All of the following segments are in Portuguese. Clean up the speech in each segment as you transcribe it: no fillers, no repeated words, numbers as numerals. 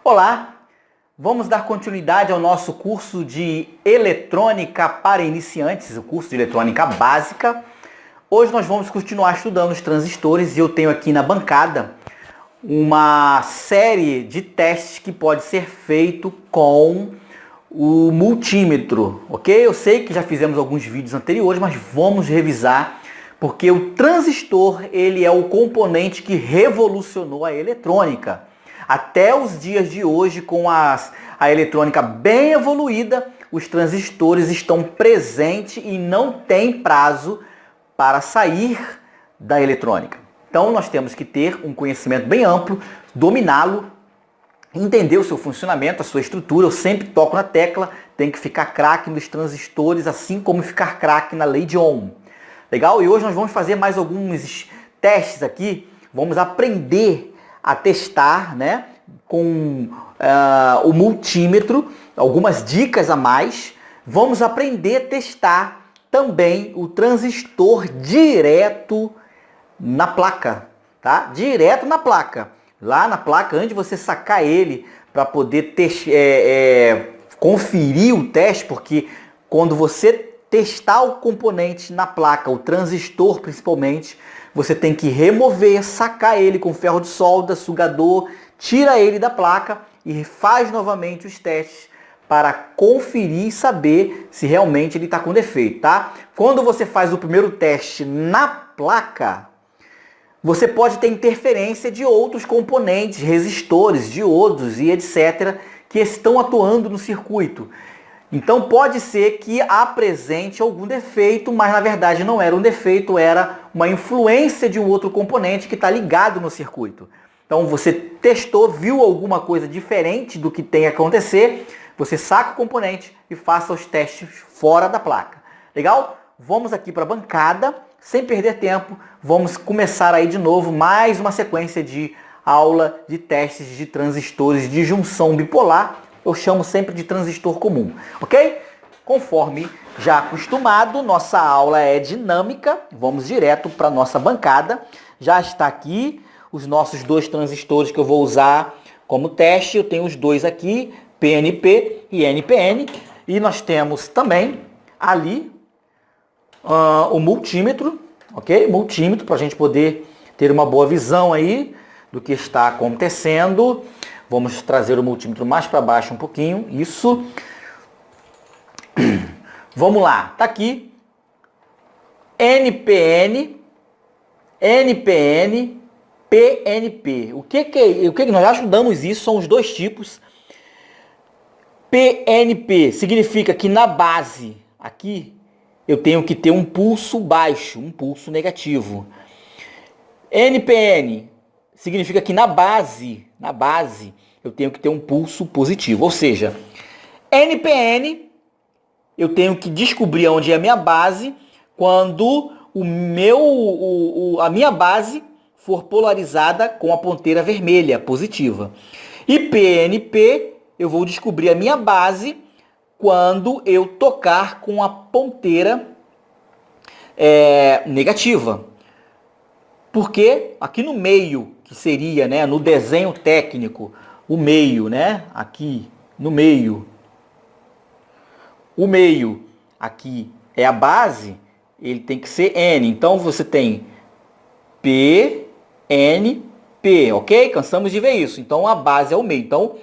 Olá, vamos dar continuidade ao nosso curso de eletrônica para iniciantes, o curso de eletrônica básica. Hoje nós vamos continuar estudando os transistores e eu tenho aqui na bancada uma série de testes que pode ser feito com o multímetro, ok? Eu sei que já fizemos alguns vídeos anteriores, mas vamos revisar porque o transistor ele é o componente que revolucionou a eletrônica. Até os dias de hoje, com a eletrônica bem evoluída, os transistores estão presentes e não tem prazo para sair da eletrônica. Então nós temos que ter um conhecimento bem amplo, dominá-lo, entender o seu funcionamento, a sua estrutura. Eu sempre toco na tecla, tem que ficar craque nos transistores, assim como ficar craque na lei de Ohm. Legal? E hoje nós vamos fazer mais alguns testes aqui, vamos aprender a testar, né, com o multímetro, algumas dicas a mais. Vamos aprender a testar também o transistor direto na placa, tá? Direto na placa. Lá na placa, antes de você sacar ele para poder conferir o teste, porque quando você testar o componente na placa, o transistor principalmente, você tem que remover, sacar ele com ferro de solda, sugador, tira ele da placa e faz novamente os testes para conferir e saber se realmente ele está com defeito, tá? Quando você faz o primeiro teste na placa, você pode ter interferência de outros componentes, resistores, diodos e etc., que estão atuando no circuito. Então pode ser que apresente algum defeito, mas na verdade não era um defeito, era uma influência de um outro componente que está ligado no circuito. Então você testou, viu alguma coisa diferente do que tem a acontecer, você saca o componente e faça os testes fora da placa. Legal? Vamos aqui para a bancada, sem perder tempo, vamos começar aí de novo mais uma sequência de aula de testes de transistores de junção bipolar. Eu chamo sempre de transistor comum, ok? Conforme já acostumado, nossa aula é dinâmica. Vamos direto para a nossa bancada. Já está aqui os nossos dois transistores que eu vou usar como teste. Eu tenho os dois aqui, PNP e NPN. E nós temos também ali o multímetro, ok? Multímetro para a gente poder ter uma boa visão aí do que está acontecendo. Vamos trazer o multímetro mais para baixo um pouquinho. Isso. Vamos lá. Está aqui. NPN, NPN, PNP. O que nós já estudamos isso? São os dois tipos. PNP significa que na base, aqui, eu tenho que ter um pulso baixo, um pulso negativo. NPN significa que na base, eu tenho que ter um pulso positivo. Ou seja, NPN, eu tenho que descobrir onde é a minha base quando a minha base for polarizada com a ponteira vermelha, positiva. E PNP, eu vou descobrir a minha base quando eu tocar com a ponteira negativa. Porque aqui no meio, que seria, né, no desenho técnico, o meio, né, aqui no meio, o meio aqui é a base, ele tem que ser N. Então você tem P, N, P, ok? Cansamos de ver isso. Então a base é o meio. Então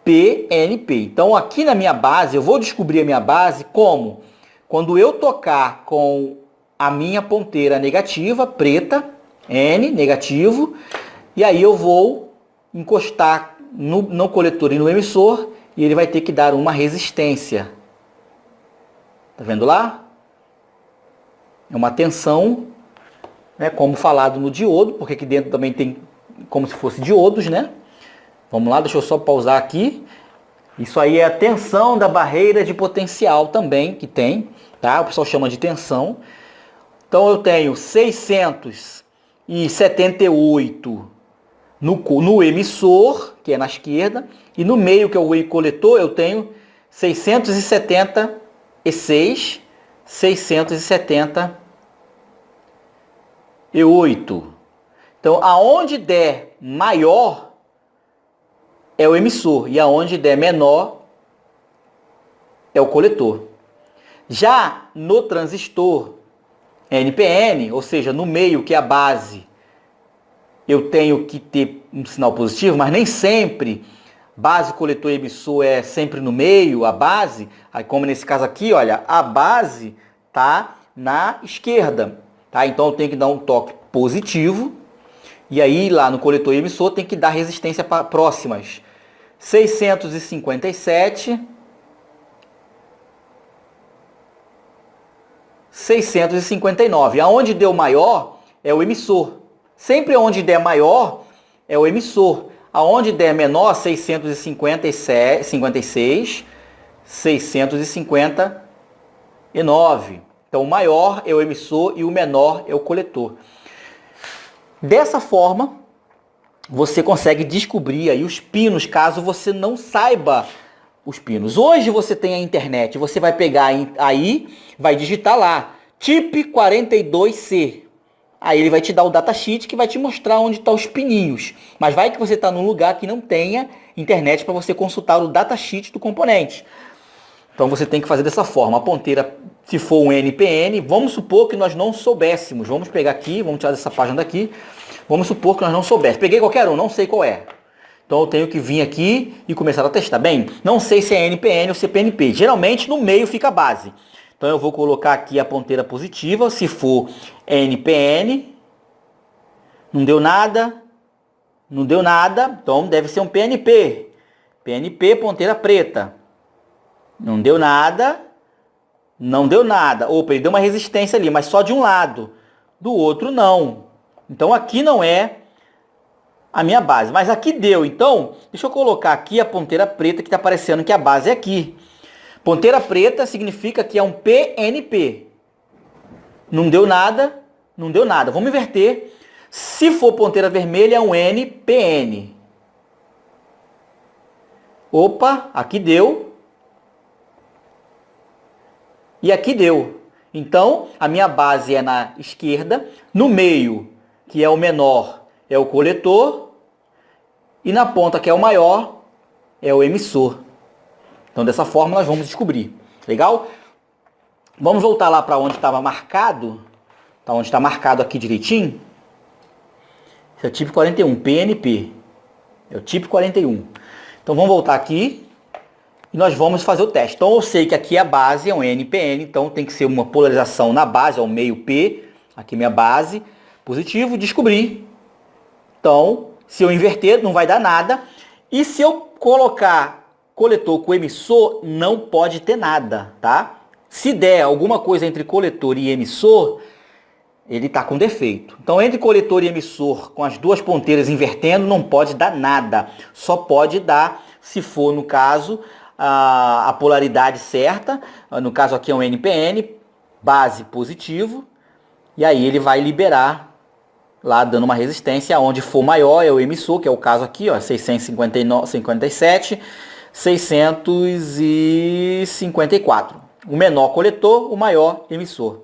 P, N, P. Então aqui na minha base, eu vou descobrir a minha base como? Quando eu tocar com a minha ponteira negativa, preta, N, negativo, e aí eu vou encostar no coletor e no emissor, e ele vai ter que dar uma resistência. Tá vendo lá? É uma tensão, né, como falado no diodo, porque aqui dentro também tem como se fosse diodos, né? Vamos lá, deixa eu só pausar aqui. Isso aí é a tensão da barreira de potencial também, que tem, tá? O pessoal chama de tensão. Então eu tenho 678 no emissor, que é na esquerda, e no meio, que é o coletor, eu tenho 676, 678. Então, aonde der maior, é o emissor e aonde der menor é o coletor. Já no transistor NPN, ou seja, no meio que é a base, eu tenho que ter um sinal positivo, mas nem sempre base, coletor e emissor é sempre no meio, a base, aí como nesse caso aqui, olha, a base tá na esquerda, tá? Então eu tenho que dar um toque positivo, e aí lá no coletor e emissor tem que dar resistência próximas. 657, 659. Aonde deu maior é o emissor. Sempre onde der maior é o emissor. Aonde der menor, 656, 659. Então o maior é o emissor e o menor é o coletor. Dessa forma, você consegue descobrir aí os pinos, caso você não saiba os pinos. Hoje você tem a internet, você vai pegar aí, vai digitar lá, TIP42C. Aí ele vai te dar o datasheet que vai te mostrar onde estão os pininhos. Mas vai que você está num lugar que não tenha internet para você consultar o datasheet do componente. Então você tem que fazer dessa forma. A ponteira, se for um NPN, vamos supor que nós não soubéssemos. Vamos pegar aqui, vamos tirar dessa página daqui. Vamos supor que nós não soubéssemos. Peguei qualquer um, não sei qual é. Então eu tenho que vir aqui e começar a testar. Bem, não sei se é NPN ou CPNP. Geralmente no meio fica a base. Então eu vou colocar aqui a ponteira positiva. Se for NPN, não deu nada. Não deu nada. Então deve ser um PNP. PNP, ponteira preta. Não deu nada. Não deu nada. Opa, ele deu uma resistência ali, mas só de um lado. Do outro não. Então aqui não é a minha base. Mas aqui deu. Então, deixa eu colocar aqui a ponteira preta que está aparecendo que a base é aqui. Ponteira preta significa que é um PNP. Não deu nada, não deu nada. Vamos inverter. Se for ponteira vermelha, é um NPN. Opa, aqui deu. E aqui deu. Então, a minha base é na esquerda. No meio, que é o menor, é o coletor. E na ponta, que é o maior, é o emissor. Então, dessa forma, nós vamos descobrir. Legal? Vamos voltar lá para onde estava marcado. Tá onde está marcado aqui direitinho. Esse é o tipo 41, PNP. É o tipo 41. Então, vamos voltar aqui. E nós vamos fazer o teste. Então, eu sei que aqui a base é um NPN. Então, tem que ser uma polarização na base, é o meio P. Aqui minha base. Positivo, descobri. Então, se eu inverter, não vai dar nada. E se eu colocar coletor com emissor, não pode ter nada, tá? Se der alguma coisa entre coletor e emissor, ele está com defeito. Então, entre coletor e emissor, com as duas ponteiras invertendo, não pode dar nada. Só pode dar, se for, no caso, a polaridade certa. No caso aqui é um NPN, base positivo. E aí ele vai liberar, lá dando uma resistência, onde for maior é o emissor, que é o caso aqui, ó, 657, 654. O menor coletor, o maior emissor.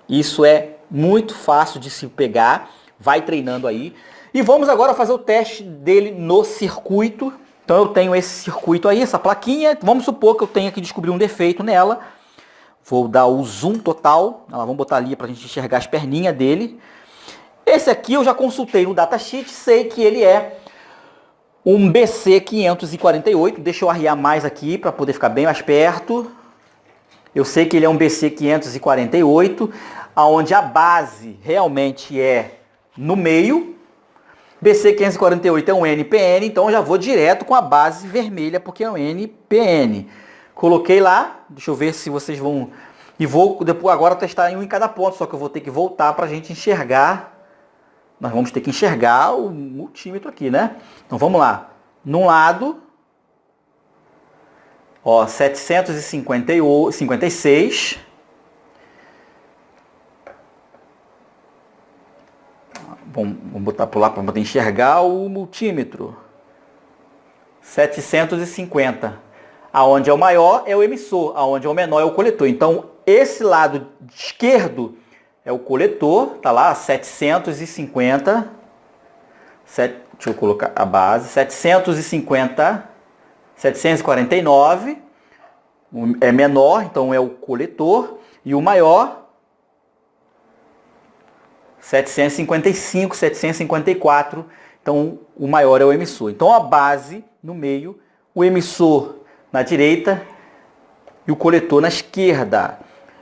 Isso é muito fácil de se pegar, vai treinando aí. E vamos agora fazer o teste dele no circuito. Então eu tenho esse circuito aí, essa plaquinha. Vamos supor que eu tenha que descobrir um defeito nela. Vou dar o zoom total. Vamos botar ali para a gente enxergar as perninhas dele. Esse aqui eu já consultei no datasheet, sei que ele é um BC548. Deixa eu arriar mais aqui para poder ficar bem mais perto. Eu sei que ele é um BC548, onde a base realmente é no meio. BC548 é um NPN, então eu já vou direto com a base vermelha, porque é um NPN. Coloquei lá, deixa eu ver se vocês vão... E vou depois agora testar em um em cada ponto, só que eu vou ter que voltar para a gente enxergar. Nós vamos ter que enxergar o multímetro aqui, né? Então vamos lá. Num lado, ó, 756. Vamos botar por lá para poder enxergar o multímetro. 750. Aonde é o maior é o emissor, aonde é o menor é o coletor. Então, esse lado esquerdo é o coletor, tá lá, 750. deixa eu colocar a base, 749, é menor, então é o coletor, e o maior, 755, 754, então o maior é o emissor. Então a base no meio, o emissor na direita e o coletor na esquerda.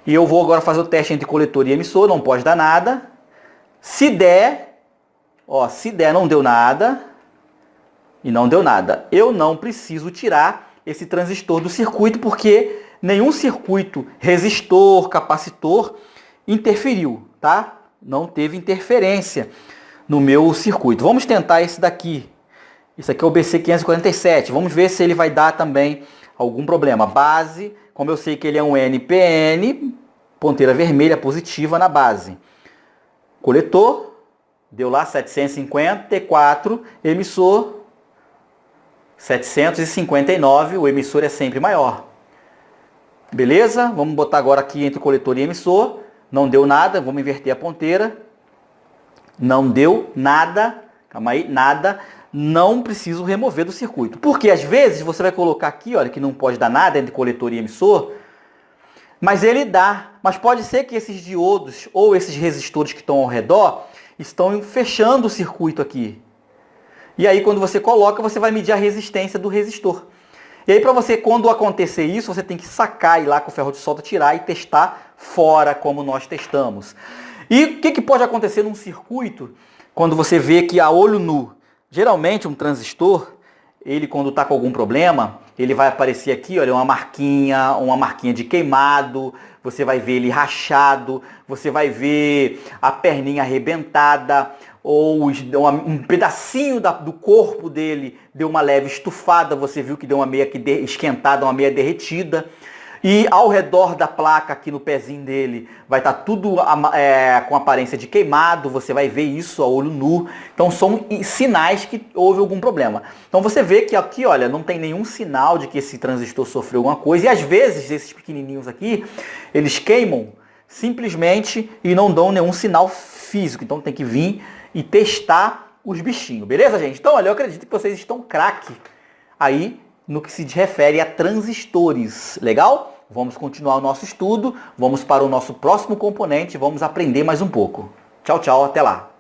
E eu vou agora fazer o teste entre coletor e emissor, não pode dar nada. Se der, ó, se der não deu nada, e não deu nada. Eu não preciso tirar esse transistor do circuito, porque nenhum circuito, resistor, capacitor, interferiu, tá? Não teve interferência no meu circuito. Vamos tentar esse daqui. Isso aqui é o BC547. Vamos ver se ele vai dar também algum problema. Base, como eu sei que ele é um NPN, ponteira vermelha positiva na base. Coletor, deu lá 754, emissor 759, o emissor é sempre maior. Beleza? Vamos botar agora aqui entre coletor e emissor. Não deu nada, vamos inverter a ponteira. Não deu nada, calma aí, nada. Não preciso remover do circuito. Porque às vezes você vai colocar aqui, olha, que não pode dar nada entre coletor e emissor, mas ele dá. Mas pode ser que esses diodos ou esses resistores que estão ao redor estão fechando o circuito aqui. E aí quando você coloca, você vai medir a resistência do resistor. E aí para você, quando acontecer isso, você tem que sacar, ir lá com o ferro de solda, tirar e testar fora, como nós testamos. E o que pode acontecer num circuito quando você vê que a olho nu? Geralmente um transistor, ele quando está com algum problema, ele vai aparecer aqui, olha, uma marquinha de queimado, você vai ver ele rachado, você vai ver a perninha arrebentada, ou um pedacinho do corpo dele deu uma leve estufada, você viu que deu uma meia esquentada, uma meia derretida. E ao redor da placa, aqui no pezinho dele, vai estar tudo com aparência de queimado, você vai ver isso a olho nu. Então são sinais que houve algum problema. Então você vê que aqui, olha, não tem nenhum sinal de que esse transistor sofreu alguma coisa. E às vezes, esses pequenininhos aqui, eles queimam simplesmente e não dão nenhum sinal físico. Então tem que vir e testar os bichinhos, beleza, gente? Então, olha, eu acredito que vocês estão craque aí no que se refere a transistores, legal? Vamos continuar o nosso estudo, vamos para o nosso próximo componente, vamos aprender mais um pouco. Tchau, tchau, até lá!